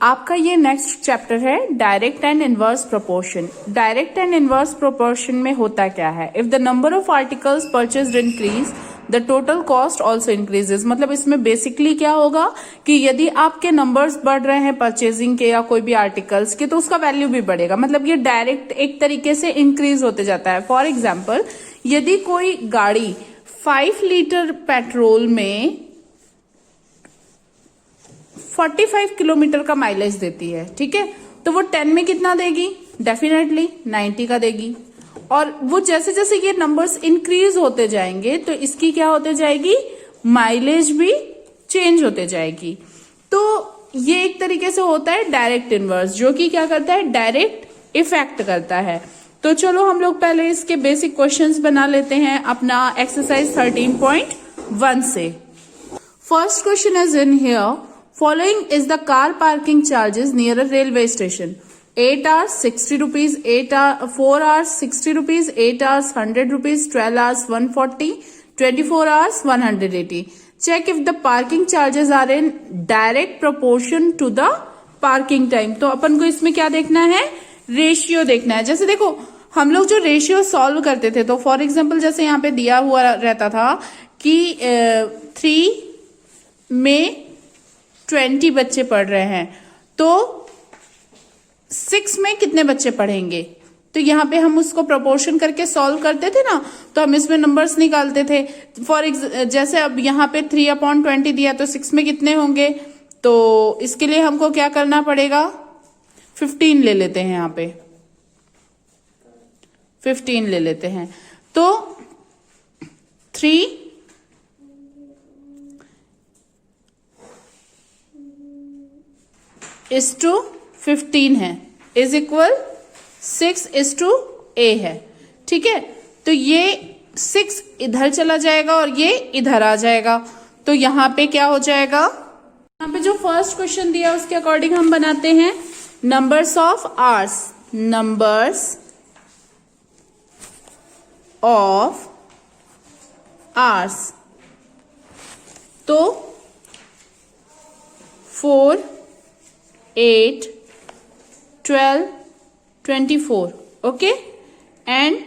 आपका ये next chapter है direct and inverse proportion. Direct and inverse proportion में होता क्या है? If the number of articles purchased increase the total cost also increases. मतलब इसमें बेसिकली क्या होगा कि यदि आपके नंबर्स बढ़ रहे हैं परचेजिंग के या कोई भी आर्टिकल्स के, तो उसका वैल्यू भी बढ़ेगा। मतलब ये डायरेक्ट एक तरीके से इंक्रीज होते जाता है। फॉर एग्जाम्पल, यदि कोई गाड़ी 5 लीटर पेट्रोल में 45 किलोमीटर का माइलेज देती है, ठीक है, तो वो 10 में कितना देगी? डेफिनेटली 90 का देगी। और वो जैसे जैसे ये नंबर्स इंक्रीज होते जाएंगे तो इसकी क्या होते जाएगी? माइलेज भी चेंज होते जाएगी। तो ये एक तरीके से होता है डायरेक्ट इनवर्स, जो कि क्या करता है? डायरेक्ट इफेक्ट करता है। तो चलो हम लोग पहले इसके बेसिक क्वेश्चंस बना लेते हैं अपना एक्सरसाइज 13.1 से। First question is in here, following is the car parking charges near a railway station. 8 hours 60 rupees, 4 hours 60 rupees, 8 hours 100 rupees, 12 hours 140, 24 hours 180. Check if the parking charges are in direct proportion to the parking time. तो अपन को इसमें क्या देखना है? Ratio देखना है। जैसे देखो, हम लोग जो रेशियो सॉल्व करते थे, तो फॉर एग्जाम्पल जैसे यहाँ पे दिया हुआ रहता था कि 3 में 20 बच्चे पढ़ रहे हैं, तो 6 में कितने बच्चे पढ़ेंगे? तो यहाँ पे हम उसको प्रोपोर्शन करके सॉल्व करते थे ना, तो हम इसमें नंबर्स निकालते थे। जैसे अब यहाँ पे 3/20 दिया, तो 6 में कितने होंगे? तो इसके लिए हमको क्या करना पड़ेगा? 15 ले लेते हैं, यहाँ पे 15 ले लेते हैं। तो 3 इज टू 15 है, इज इक्वल 6 इज टू ए है, ठीक है। तो ये 6 इधर चला जाएगा और ये इधर आ जाएगा, तो यहां पे क्या हो जाएगा? यहां पे जो फर्स्ट क्वेश्चन दिया उसके अकॉर्डिंग हम बनाते हैं numbers of hours. Numbers of hours, तो 4 8 12 24, okay. And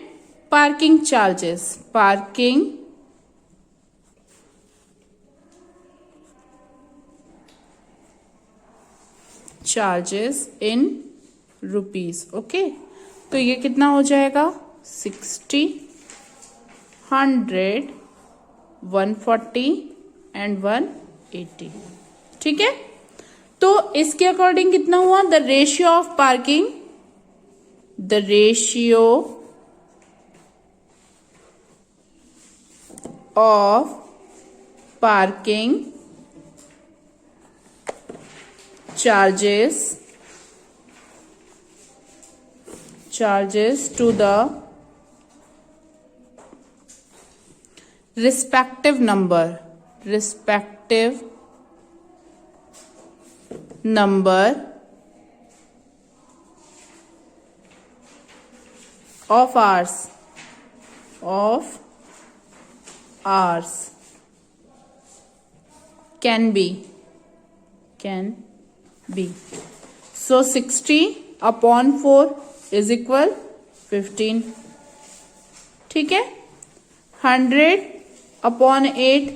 parking charges, parking charges in rupees, okay. तो ये कितना हो जाएगा? 60, 100, 140 एंड 180, ठीक है। तो इसके अकॉर्डिंग कितना हुआ? The ratio of parking, the ratio of parking charges to the respective number of hours can be so 60/4 is equal 15, ठीक है। 100/8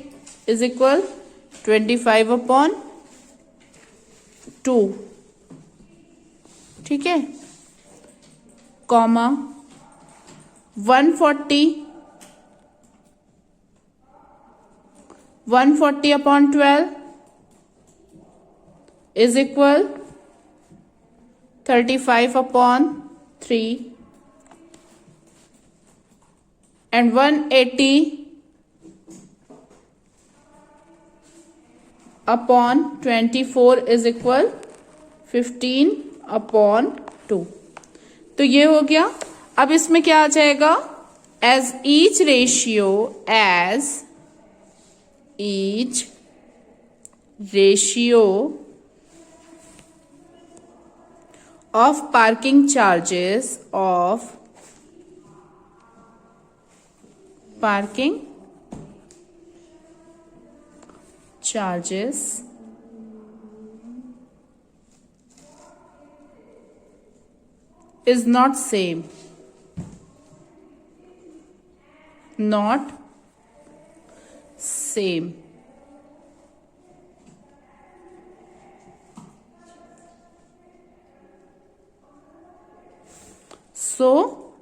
is equal 25/2, ठीक है। Comma 140/12 is equal 35/3, and 180/24 is equal 15/2। तो ये हो गया। अब इसमें क्या आ जाएगा? As each ratio of parking charges is not same, not same. So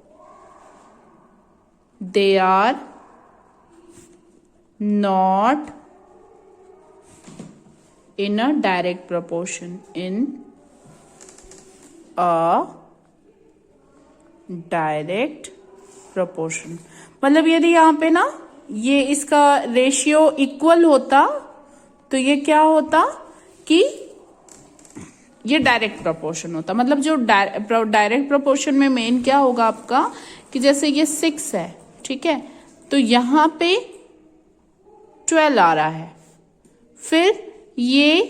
they are not in a direct proportion, in a direct proportion. मतलब यदि यहाँ पे ना ये इसका रेशियो इक्वल होता तो ये क्या होता कि ये डायरेक्ट प्रोपोर्शन होता। मतलब जो डायरेक्ट प्रोपोर्शन में मेन क्या होगा आपका कि जैसे ये 6 है, ठीक है, तो यहां पे 12 आ रहा है, फिर ये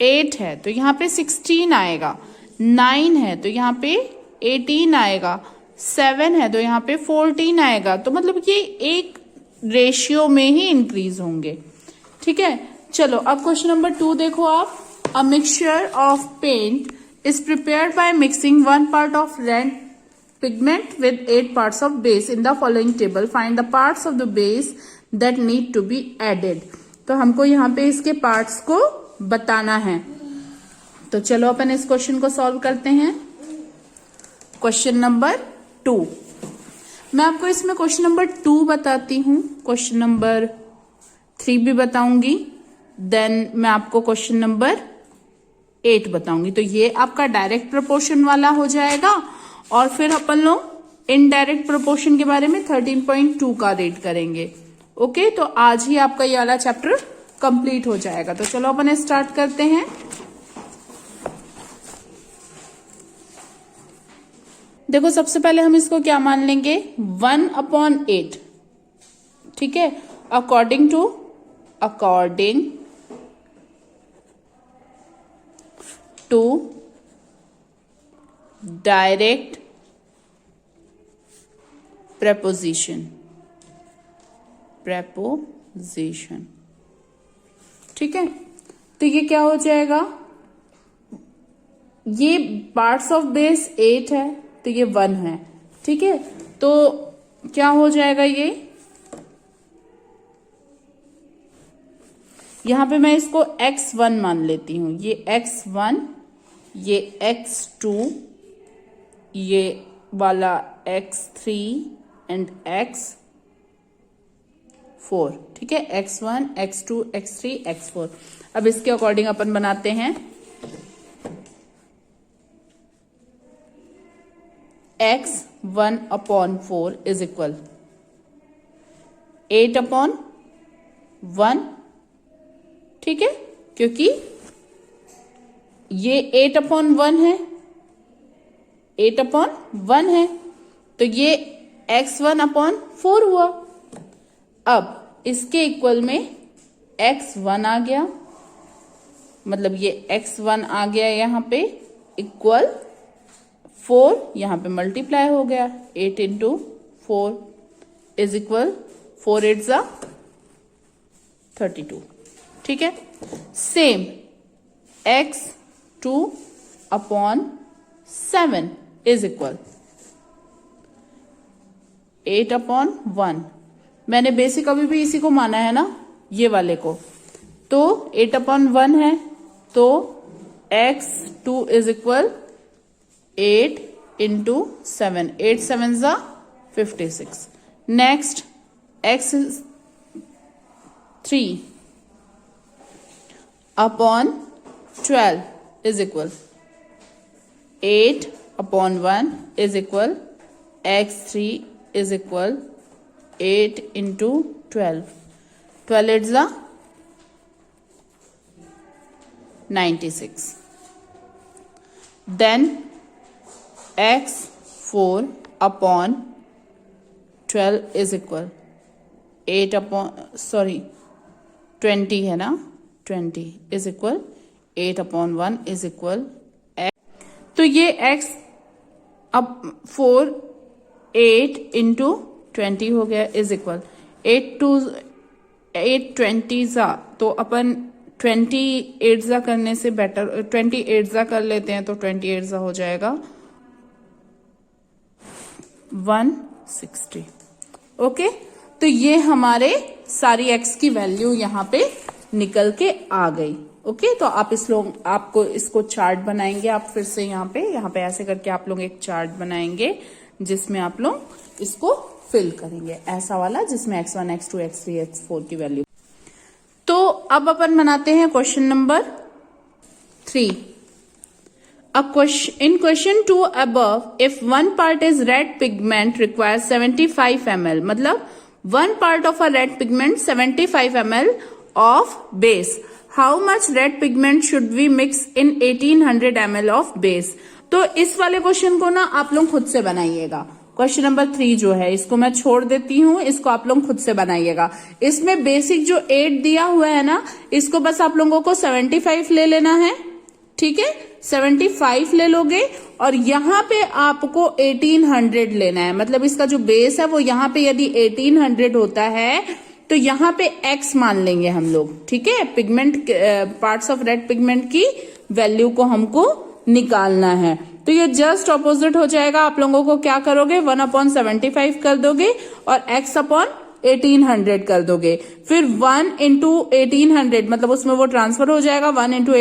8 है तो यहां पे 16 आएगा, 9 है तो यहाँ पे 18 आएगा, 7 है तो यहाँ पे 14 आएगा। तो मतलब ये एक रेशियो में ही इंक्रीज होंगे, ठीक है। चलो अब क्वेश्चन नंबर 2 देखो आप। A mixture of paint is prepared by mixing 1 part of red pigment with 8 parts of base in the following table. Find the parts of the base that need to be added. तो हमको यहाँ पे इसके parts को बताना है। तो चलो अपन इस क्वेश्चन को सॉल्व करते हैं। क्वेश्चन नंबर 2, मैं आपको इसमें क्वेश्चन नंबर 2 बताती हूँ, क्वेश्चन नंबर 3 भी बताऊंगी, देन मैं आपको क्वेश्चन नंबर 8 बताऊंगी। तो ये आपका डायरेक्ट प्रोपोर्शन वाला हो जाएगा और फिर अपन लोग इनडायरेक्ट प्रोपोर्शन के बारे में 13.2 का रीड करेंगे। ओके, तो आज ही आपका ये वाला चैप्टर कंप्लीट हो जाएगा। तो चलो अपन स्टार्ट करते हैं। देखो सबसे पहले हम इसको क्या मान लेंगे, 1/8, ठीक है, अकॉर्डिंग टू डायरेक्ट preposition, ठीक है। तो ये क्या हो जाएगा, ये पार्ट्स ऑफ बेस 8 है तो ये 1 है, ठीक है। तो क्या हो जाएगा, ये यहां पे मैं इसको x1 मान लेती हूं, ये x1, ये x2, ये वाला x3 एंड x4, ठीक है, x1, x2, x3, x4। अब इसके अकॉर्डिंग अपन बनाते हैं x1/4 इज इक्वल 8/1, ठीक है, क्योंकि ये 8/1 है, 8/1 है, तो ये x1/4 हुआ। अब इसके इक्वल में x1 आ गया, मतलब ये x1 आ गया यहां पे इक्वल 4, यहां पे मल्टीप्लाई हो गया, 8 × 4 इज इक्वल 4 8 = 32, ठीक है। Same x2/7 is equal 8/1। मैंने बेसिक अभी भी इसी को माना है ना, ये वाले को, तो 8/1 है, तो x2 is equal 8 × 7, 8 7 = 56। Next x3/12 is equal 8/1 is equal x3 is equal 8 × 12, 12 8 = 96। Then x4/12 is equal 20 है ना, 20 is equal 8/1 is equal x। तो ये x अब 4 8 × 20 हो गया इज इक्वल 8 20 सा, तो अपन 28 करने से बेटर 28 कर लेते हैं तो 28 हो जाएगा 160। ओके, तो ये हमारे सारी x की वैल्यू यहाँ पे निकल के आ गई। ओके, तो आप आपको इसको चार्ट बनाएंगे, आप फिर से यहाँ पे ऐसे करके आप लोग एक चार्ट बनाएंगे जिसमें आप लोग इसको फिल करेंगे, ऐसा वाला जिसमें x1 x2 x3 x4 की वैल्यू। तो अब अपन बनाते हैं question number 3। In question 2 above, if one part is red pigment requires 75 ml, मतलब one part of a red pigment 75 ml of base. How much red pigment should we mix in 1800 ml of base? तो इस वाले question को ना आप लोग खुद से बनाइएगा। क्वेश्चन नंबर 3 जो है इसको मैं छोड़ देती हूँ, इसको आप लोग खुद से बनाइएगा। इसमें बेसिक जो 8 दिया हुआ है ना, इसको बस आप लोगों को 75 ले लेना है। ठीक है, 75 ले लोगे और यहाँ पे आपको 1800 लेना है। मतलब इसका जो बेस है वो यहाँ पे यदि 1800 होता है तो यहाँ पे x मान लेंगे हम लोग। ठीक है, pigment parts of red pigment की वैल्यू को हमको निकालना है। तो ये जस्ट ऑपोजिट हो जाएगा। आप लोगों को क्या करोगे, 1/75 कर दोगे और x/1800 कर दोगे। फिर 1 × 1800 मतलब उसमें वो ट्रांसफर हो जाएगा, 1 ×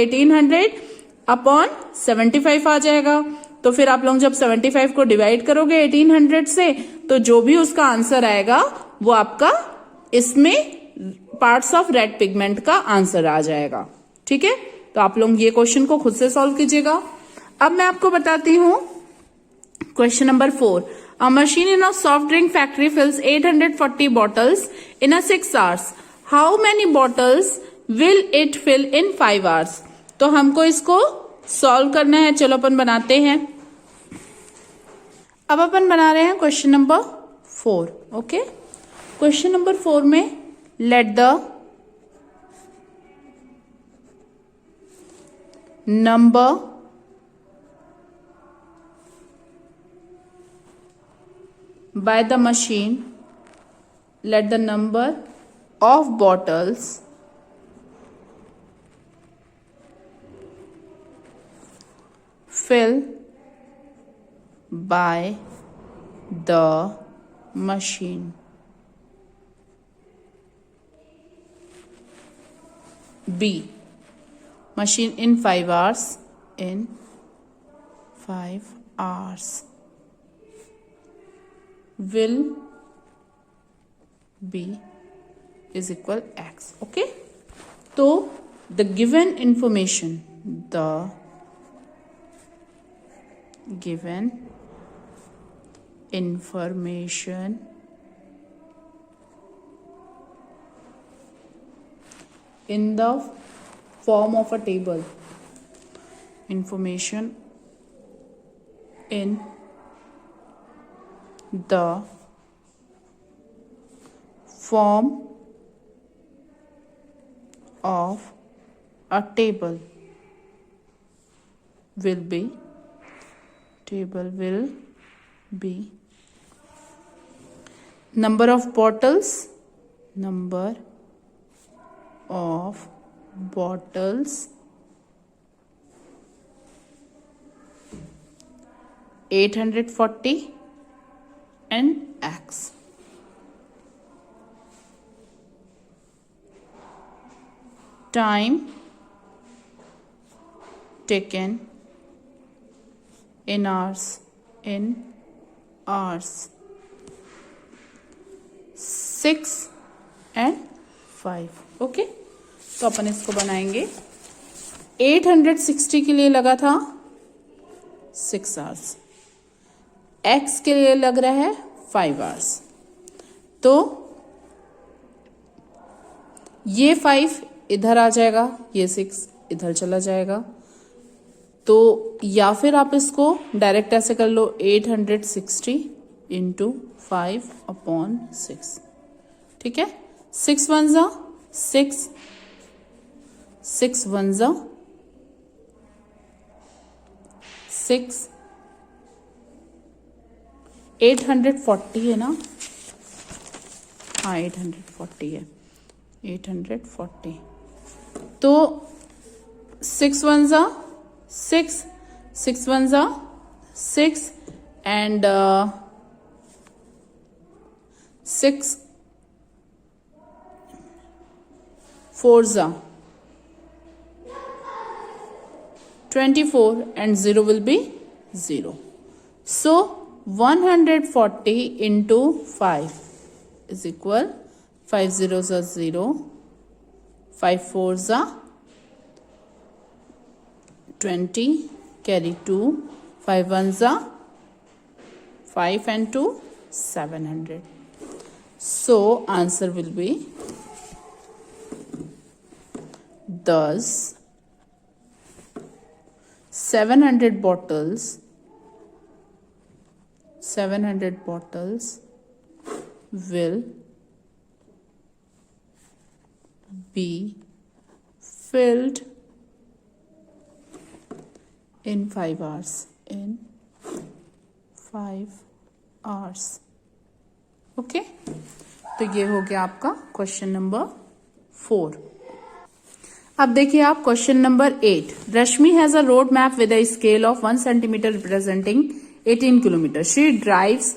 1800/75 आ जाएगा। तो फिर आप लोग जब 75 को डिवाइड करोगे 1800 से तो जो भी उसका आंसर आएगा वो आपका इसमें पार्ट्स ऑफ रेड पिगमेंट का आंसर आ जाएगा। ठीक है, तो आप लोग ये क्वेश्चन को खुद से सॉल्व कीजिएगा। अब मैं आपको बताती हूं question number 4। A machine in a soft drink factory fills 840 bottles in a 6 hours. How many bottles will it fill in 5 hours? तो हमको इसको सॉल्व करना है। चलो अपन बनाते हैं। अब अपन बना रहे हैं question number 4। Okay, question number 4 में let the number by the machine, let the number of bottles fill by the machine B. Machine in 5 hours. In 5 hours will be is equal x. Okay, तो the given information in the form of a table, information in the form of a table will be number of bottles 840 and x. Time taken in hours 6 and 5. Okay, तो अपन इसको बनाएंगे। 860 के लिए लगा था 6 hours, x के लिए लग रहा है 5 hours। तो ये 5 इधर आ जाएगा, ये 6 इधर चला जाएगा। तो या फिर आप इसको डायरेक्ट ऐसे कर लो, 860 × 5/6। ठीक है, 6 1 जा 6, 6 1 जा 6, 840 है ना? हाँ 840 है, 840। तो 6 1 जा 6, 6 1 जा 6 एंड 6 4 जा 24 and 0 will be 0. So 140 into 5 is equal 5 zeros are 0, 5 fours are 20, carry 2, 5 ones are 5 and 2 700. So answer will be thus 700 bottles will be filled in 5 hours. In 5 hours. Okay, तो ये हो गया आपका क्वेश्चन नंबर 4. अब देखिए आप question number 8. Rashmi has a road map with a scale of 1 centimetre representing 18 kilometre. She drives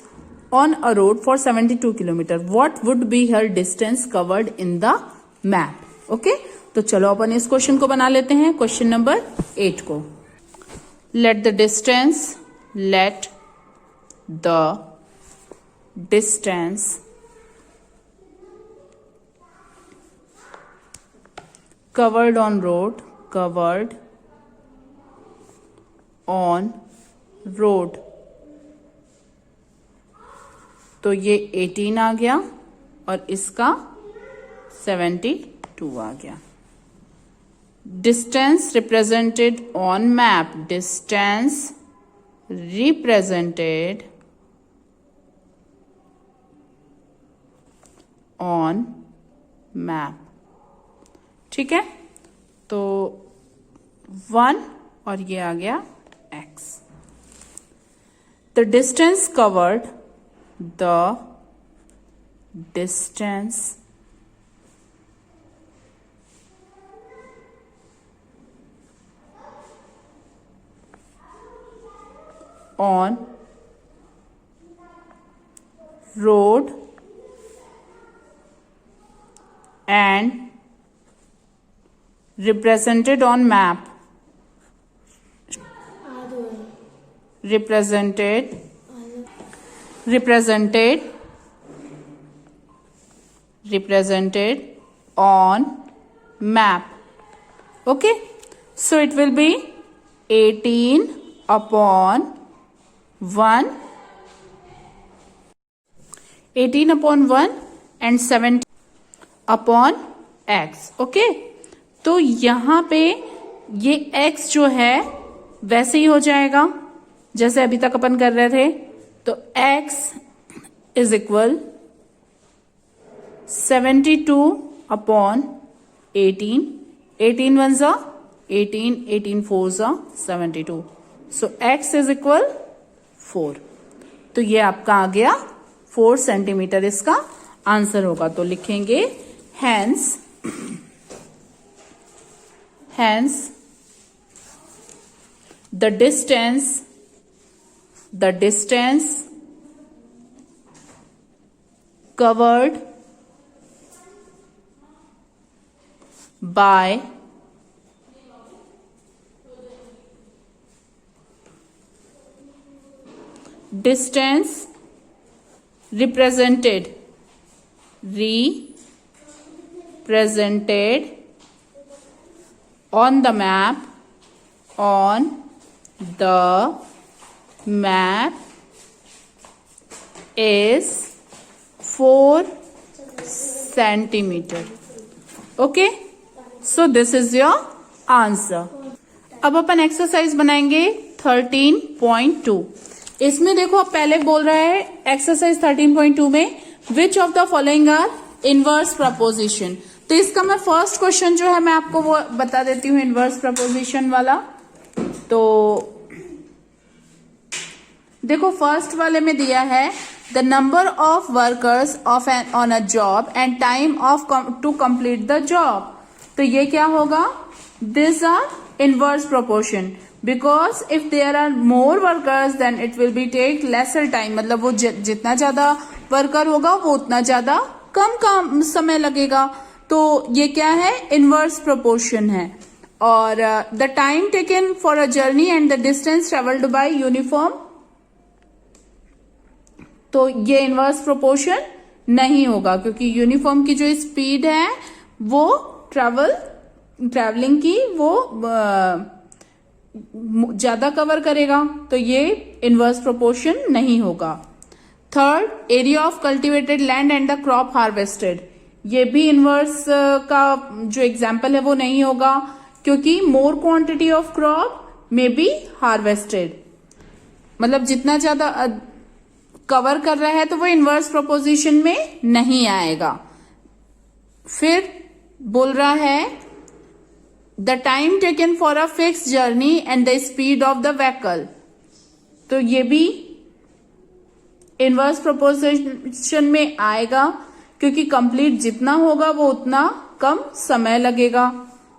on a road for 72 kilometer. What would be her distance covered in the map? Okay, तो चलो अपन इस question को बना लेते हैं. Question number 8 को. Let the distance covered on road तो ये 18 आ गया और इसका 72 आ गया. Distance represented on map. Distance represented on map. ठीक है, तो 1 और ये आ गया x. The distance covered the distance on road and represented on map. Represented on map. Okay, so it will be 18 upon 1 and 70 upon x. Okay, तो यहां पे ये x जो है वैसे ही हो जाएगा जैसे अभी तक अपन कर रहे थे. तो x इज इक्वल 72 अपॉन 18. 18 1 जा 18, 18 4 जा 72. सो x इज इक्वल 4. तो ये आपका आ गया 4 सेंटीमीटर इसका आंसर होगा. तो लिखेंगे hence the distance covered by distance represented on the map is 4 centimeter. Okay, so this is your answer. अब अपन एक्सरसाइज बनाएंगे 13.2. इसमें देखो अब पहले बोल रहा है एक्सरसाइज 13.2 में which of the following are inverse preposition. तो इसका मैं फर्स्ट क्वेश्चन जो है मैं आपको वो बता देती हूँ इनवर्स प्रपोजिशन वाला. तो देखो फर्स्ट वाले में दिया है the number of workers on a job and time of to complete the job. तो ये क्या होगा These are inverse proportion because if there are more workers then it will be take lesser time, मतलब वो जितना ज्यादा worker होगा वो उतना ज्यादा कम काम समय लगेगा। तो ये क्या है, इनवर्स प्रोपोर्शन है। और the time taken for a journey and the distance travelled by uniform, तो ये इनवर्स प्रोपोर्शन नहीं होगा क्योंकि यूनिफॉर्म की जो स्पीड है वो ट्रैवलिंग की वो ज्यादा कवर करेगा, तो ये इनवर्स प्रोपोर्शन नहीं होगा। Third, area of cultivated land and the crop harvested, ये भी इनवर्स का जो एग्जाम्पल है वो नहीं होगा क्योंकि more quantity of crop may be harvested, मतलब जितना ज्यादा कवर कर रहा है तो वो इनवर्स प्रोपोजिशन में नहीं आएगा। फिर बोल रहा है the time taken for a fix journey and the speed of the vehicle, तो ये भी इनवर्स प्रोपोजिशन में आएगा क्योंकि कंप्लीट जितना होगा वो उतना कम समय लगेगा।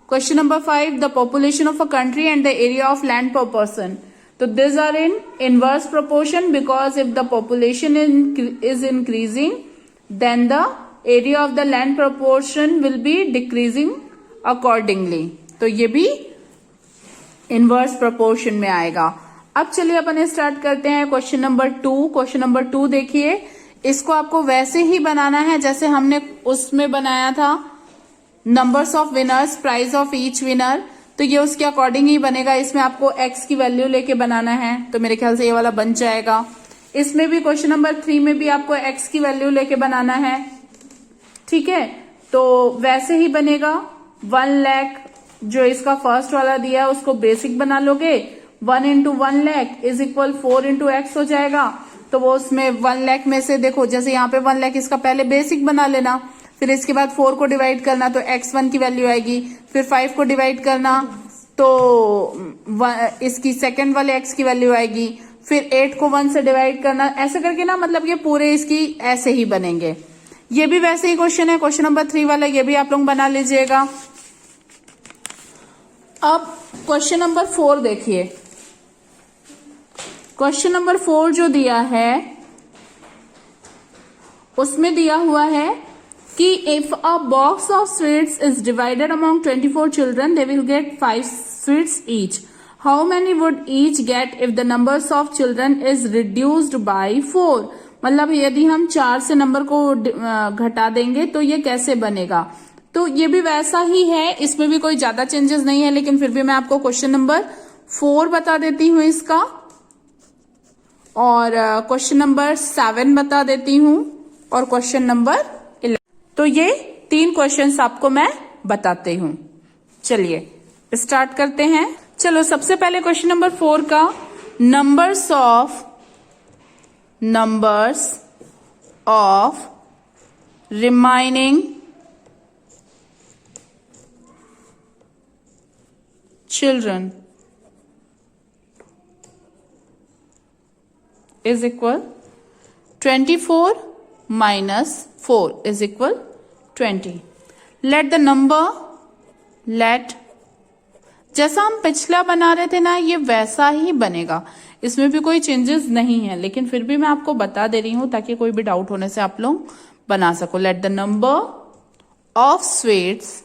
Question number 5, the population of a country and the area of land per person, तो this are in inverse proportion because if the population is increasing then the area of the land proportion will be decreasing accordingly, तो ये भी inverse proportion में आएगा। अब चलिए अपन start करते हैं क्वेश्चन नंबर 2। क्वेश्चन नंबर 2 देखिए, इसको आपको वैसे ही बनाना है जैसे हमने उसमें बनाया था numbers of winners, prize of each winner, तो ये उसके अकॉर्डिंग ही बनेगा। इसमें आपको एक्स की वैल्यू लेके बनाना है, तो मेरे ख्याल से ये वाला बन जाएगा। इसमें भी क्वेश्चन नंबर 3 में भी आपको एक्स की वैल्यू लेके बनाना है, ठीक है, तो वैसे ही बनेगा। 1 लाख जो इसका फर्स्ट वाला दिया है उसको बेसिक बना लोगे, 1 into 1 lakh is equal 4 into x हो जाएगा, तो वो उसमें 1 लाख में से देखो जैसे यहाँ पे 1 लाख इसका पहले बेसिक बना लेना, फिर इसके बाद 4 को डिवाइड करना तो x1 की वैल्यू आएगी, फिर 5 को डिवाइड करना तो इसकी सेकंड वाले x की वैल्यू आएगी, फिर 8 को 1 से डिवाइड करना, ऐसे करके ना मतलब ये पूरे इसकी ऐसे ही बनेंगे। ये भी वैसे ही क्वेश्चन है, क्वेश्चन नंबर 3 वाला, ये भी आप लोग बना लीजिएगा। अब क्वेश्चन नंबर 4 देखिए, क्वेश्चन नंबर 4 जो दिया है उसमें दिया हुआ है कि if a box of sweets is divided among 24 children they will get 5 sweets each, how many would each get if the numbers of children is reduced by 4, मतलब यदि हम 4 से नंबर को घटा देंगे तो ये कैसे बनेगा। तो ये भी वैसा ही है, इसमें भी कोई ज्यादा चेंजेस नहीं है, लेकिन फिर भी मैं आपको क्वेश्चन नंबर 4 बता देती हूं इसका, और क्वेश्चन नंबर 7 बता देती हूं, और क्वेश्चन नंबर 11। तो ये 3 क्वेश्चंस आपको मैं बताती हूं। चलिए स्टार्ट करते हैं। चलो सबसे पहले क्वेश्चन नंबर 4 का, numbers of remaining children is equal 24 minus 4 is equal 20. Let the number, जैसा हम पिछला बना रहे थे ना ये वैसा ही बनेगा, इसमें भी कोई चेंजेस नहीं है, लेकिन फिर भी मैं आपको बता दे रही हूं ताकि कोई भी डाउट होने से आप लोग बना सको। Let the number of sweets